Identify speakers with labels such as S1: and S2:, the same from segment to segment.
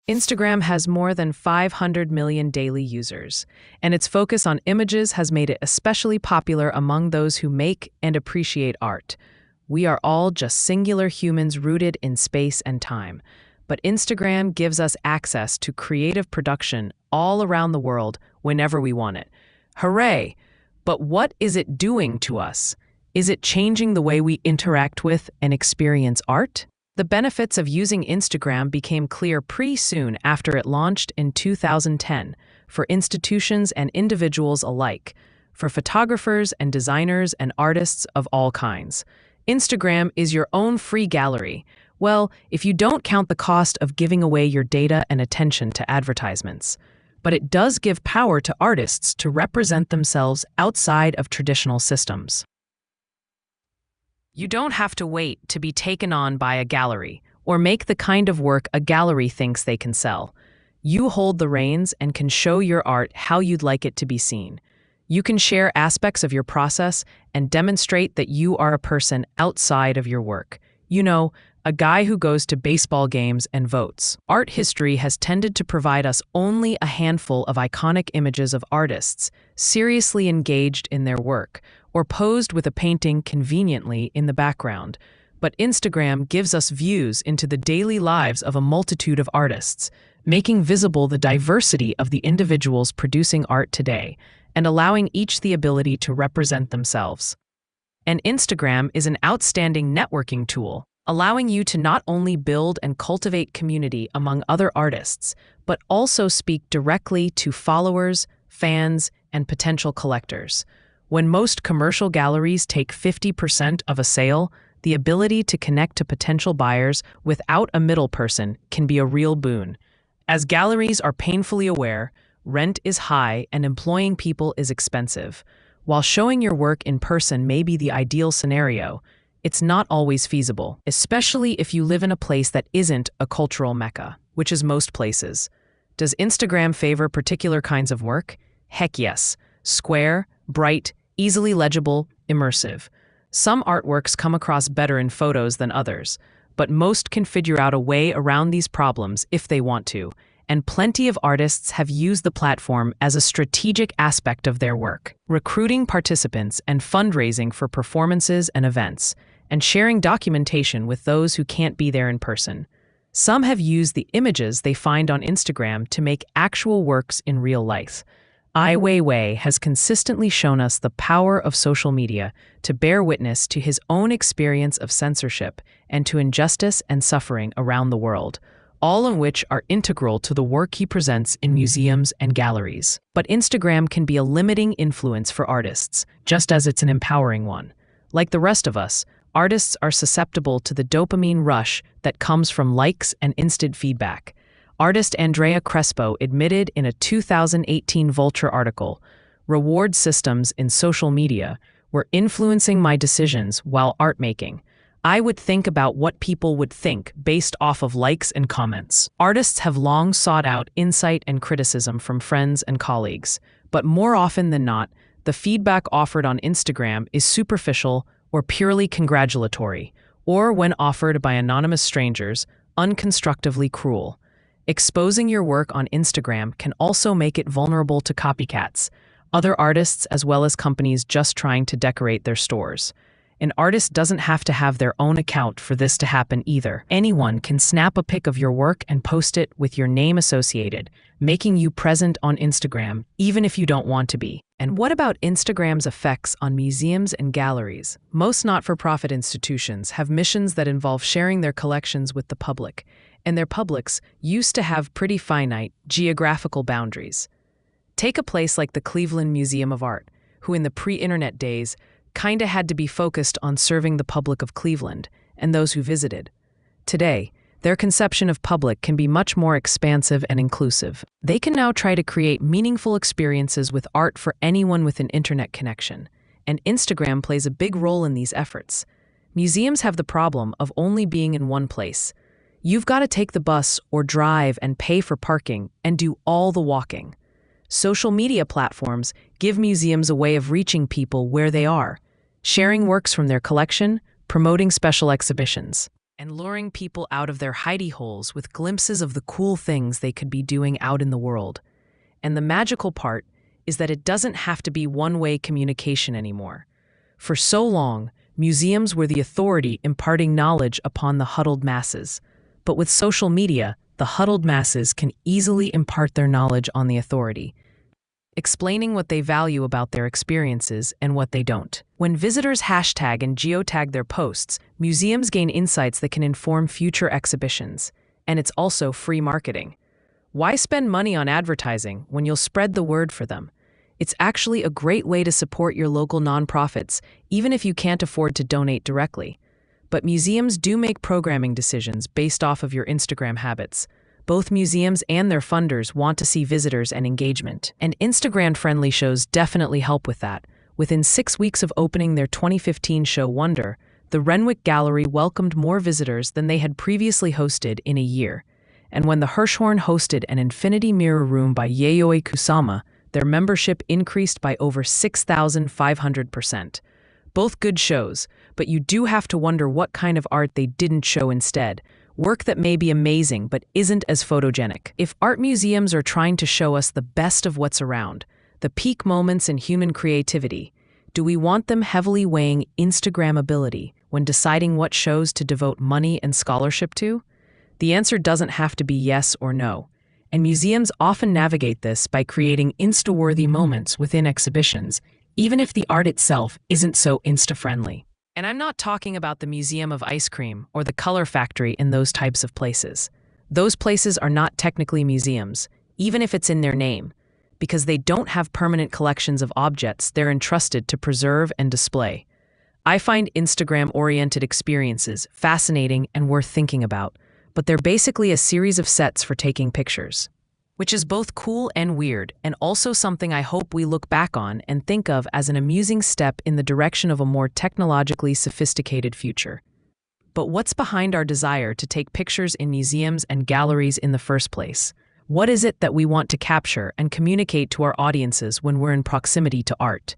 S1: Instagram has more than 500 million daily users, and its focus on images has made it especially popular among those who make and appreciate art. We are all just singular humans rooted in space and time, but Instagram gives us access to creative production all around the world whenever we want it. Hooray! But what is it doing to us? Is it changing the way we interact with and experience art? The benefits of using Instagram became clear pretty soon after it launched in 2010 for institutions and individuals alike, for photographers and designers and artists of all kinds. Instagram is your own free gallery. Well, if you don't count the cost of giving away your data and attention to advertisements. But it does give power to artists to represent themselves outside of traditional systems. You don't have to wait to be taken on by a gallery or make the kind of work a gallery thinks they can sell. You hold the reins and can show your art how you'd like it to be seen. You can share aspects of your process and demonstrate that you are a person outside of your work. You know, a guy who goes to baseball games and votes. Art history has tended to provide us only a handful of iconic images of artists seriously engaged in their work, or posed with a painting conveniently in the background. But Instagram gives us views into the daily lives of a multitude of artists, making visible the diversity of the individuals producing art today, and allowing each the ability to represent themselves. And Instagram is an outstanding networking tool, allowing you to not only build and cultivate community among other artists, but also speak directly to followers, fans, and potential collectors. When most commercial galleries take 50% of a sale, the ability to connect to potential buyers without a middle person can be a real boon. As galleries are painfully aware, rent is high and employing people is expensive. While showing your work in person may be the ideal scenario, it's not always feasible, especially if you live in a place that isn't a cultural mecca, which is most places. Does Instagram favor particular kinds of work? Heck yes. Square, bright, easily legible, immersive. Some artworks come across better in photos than others, but most can figure out a way around these problems if they want to, and plenty of artists have used the platform as a strategic aspect of their work, recruiting participants and fundraising for performances and events, and sharing documentation with those who can't be there in person. Some have used the images they find on Instagram to make actual works in real life. Ai Weiwei has consistently shown us the power of social media to bear witness to his own experience of censorship and to injustice and suffering around the world, all of which are integral to the work he presents in museums and galleries. But Instagram can be a limiting influence for artists, just as it's an empowering one. Like the rest of us, artists are susceptible to the dopamine rush that comes from likes and instant feedback. Artist Andrea Crespo admitted in a 2018 Vulture article, "Reward systems in social media were influencing my decisions while art making. I would think about what people would think based off of likes and comments." Artists have long sought out insight and criticism from friends and colleagues, but more often than not, the feedback offered on Instagram is superficial or purely congratulatory, or when offered by anonymous strangers, unconstructively cruel. Exposing your work on Instagram can also make it vulnerable to copycats, other artists as well as companies just trying to decorate their stores. An artist doesn't have to have their own account for this to happen either. Anyone can snap a pic of your work and post it with your name associated, making you present on Instagram, even if you don't want to be. And what about Instagram's effects on museums and galleries? Most not-for-profit institutions have missions that involve sharing their collections with the public, and their publics used to have pretty finite geographical boundaries. Take a place like the Cleveland Museum of Art, who in the pre-internet days kinda had to be focused on serving the public of Cleveland and those who visited. Today, their conception of public can be much more expansive and inclusive. They can now try to create meaningful experiences with art for anyone with an internet connection, and Instagram plays a big role in these efforts. Museums have the problem of only being in one place. You've got to take the bus or drive and pay for parking and do all the walking. Social media platforms give museums a way of reaching people where they are, sharing works from their collection, promoting special exhibitions. and luring people out of their hidey holes with glimpses of the cool things they could be doing out in the world. And the magical part is that it doesn't have to be one-way communication anymore. For so long, museums were the authority imparting knowledge upon the huddled masses. But with social media, the huddled masses can easily impart their knowledge on the authority, explaining what they value about their experiences and what they don't. When visitors hashtag and geotag their posts, museums gain insights that can inform future exhibitions. And it's also free marketing. Why spend money on advertising when you'll spread the word for them? It's actually a great way to support your local nonprofits, even if you can't afford to donate directly. But museums do make programming decisions based off of your Instagram habits. Both museums and their funders want to see visitors and engagement, and Instagram-friendly shows definitely help with that. Within 6 weeks of opening their 2015 show Wonder, the Renwick Gallery welcomed more visitors than they had previously hosted in a year. And when the Hirshhorn hosted an Infinity Mirror Room by Yayoi Kusama, their membership increased by over 6,500%. Both good shows, but you do have to wonder what kind of art they didn't show instead. Work that may be amazing but isn't as photogenic. If art museums are trying to show us the best of what's around, the peak moments in human creativity, do we want them heavily weighing Instagrammability when deciding what shows to devote money and scholarship to? The answer doesn't have to be yes or no. And museums often navigate this by creating Insta-worthy moments within exhibitions, even if the art itself isn't so Insta-friendly. And I'm not talking about the Museum of Ice Cream or the Color Factory in those types of places. Those places are not technically museums, even if it's in their name, because they don't have permanent collections of objects they're entrusted to preserve and display. I find Instagram-oriented experiences fascinating and worth thinking about, but they're basically a series of sets for taking pictures, which is both cool and weird, and also something I hope we look back on and think of as an amusing step in the direction of a more technologically sophisticated future. But what's behind our desire to take pictures in museums and galleries in the first place? What is it that we want to capture and communicate to our audiences when we're in proximity to art?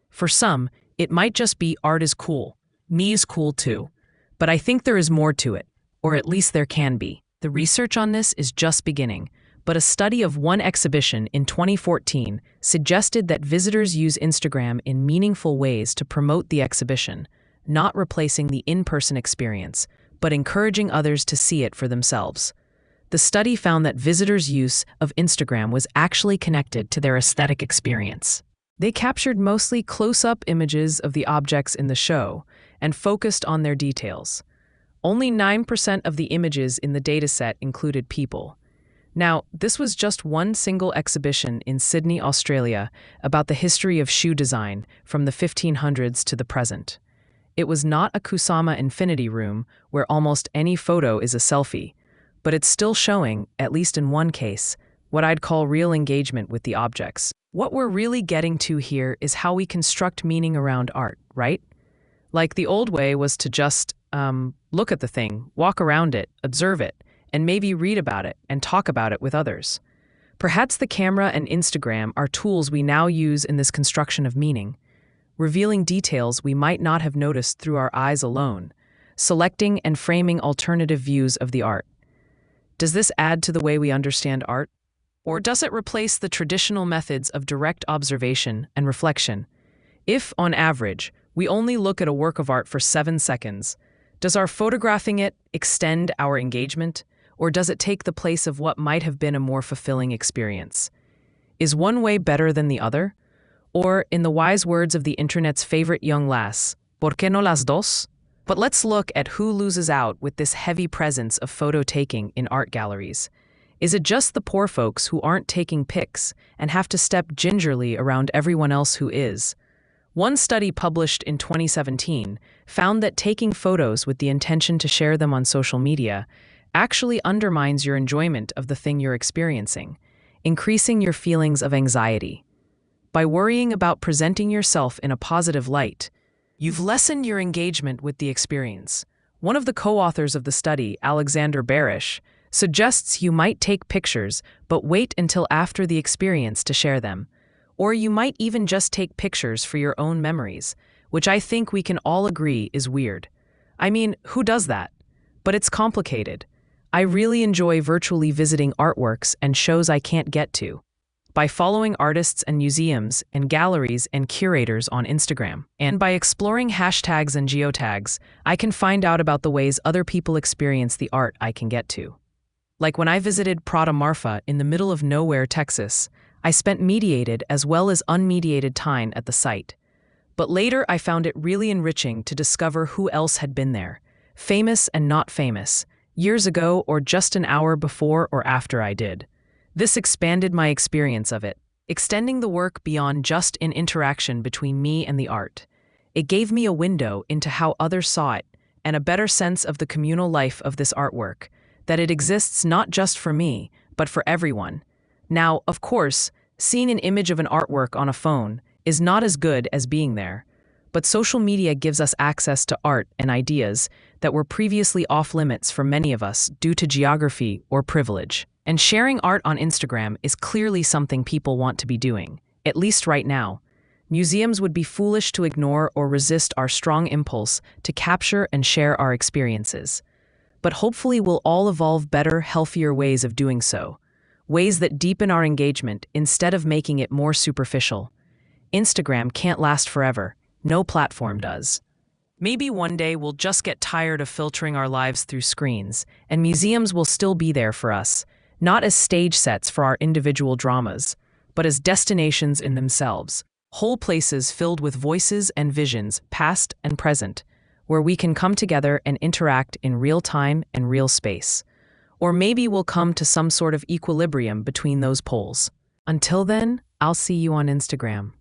S1: For some, it might just be art is cool. Me is cool too. But I think there is more to it. Or at least there can be. The research on this is just beginning, but a study of one exhibition in 2014 suggested that visitors use Instagram in meaningful ways to promote the exhibition, not replacing the in-person experience, but encouraging others to see it for themselves. The study found that visitors' use of Instagram was actually connected to their aesthetic experience. They captured mostly close-up images of the objects in the show and focused on their details. Only 9% of the images in the dataset included people. Now, this was just one single exhibition in Sydney, Australia, about the history of shoe design from the 1500s to the present. It was not a Kusama Infinity Room where almost any photo is a selfie, but it's still showing, at least in one case, what I'd call real engagement with the objects. What we're really getting to here is how we construct meaning around art, right? Like the old way was to just look at the thing, walk around it, observe it, and maybe read about it and talk about it with others. Perhaps the camera and Instagram are tools we now use in this construction of meaning, revealing details we might not have noticed through our eyes alone, selecting and framing alternative views of the art. Does this add to the way we understand art? Or does it replace the traditional methods of direct observation and reflection? If, on average, we only look at a work of art for 7 seconds, does our photographing it extend our engagement, or does it take the place of what might have been a more fulfilling experience? Is one way better than the other? Or, in the wise words of the internet's favorite young lass, ¿por qué no las dos? But let's look at who loses out with this heavy presence of photo-taking in art galleries. Is it just the poor folks who aren't taking pics and have to step gingerly around everyone else who is? One study published in 2017 found that taking photos with the intention to share them on social media actually undermines your enjoyment of the thing you're experiencing, increasing your feelings of anxiety. By worrying about presenting yourself in a positive light, you've lessened your engagement with the experience. One of the co-authors of the study, Alexander Barish, suggests you might take pictures but wait until after the experience to share them. Or you might even just take pictures for your own memories, which I think we can all agree is weird. I mean, who does that? But it's complicated. I really enjoy virtually visiting artworks and shows I can't get to, by following artists and museums and galleries and curators on Instagram. And by exploring hashtags and geotags, I can find out about the ways other people experience the art I can get to. Like when I visited Prada Marfa in the middle of nowhere, Texas, I spent mediated as well as unmediated time at the site. But later I found it really enriching to discover who else had been there, famous and not famous, years ago or just an hour before or after I did. This expanded my experience of it, extending the work beyond just an interaction between me and the art. It gave me a window into how others saw it and a better sense of the communal life of this artwork, that it exists not just for me, but for everyone. Now, of course, seeing an image of an artwork on a phone is not as good as being there, but social media gives us access to art and ideas that were previously off limits for many of us due to geography or privilege. And sharing art on Instagram is clearly something people want to be doing, at least right now. Museums would be foolish to ignore or resist our strong impulse to capture and share our experiences. But hopefully we'll all evolve better, healthier ways of doing so, ways that deepen our engagement instead of making it more superficial. Instagram can't last forever. No platform does. Maybe one day we'll just get tired of filtering our lives through screens, and museums will still be there for us, not as stage sets for our individual dramas, but as destinations in themselves, whole places filled with voices and visions, past and present, where we can come together and interact in real time and real space. Or maybe we'll come to some sort of equilibrium between those poles. Until then, I'll see you on Instagram.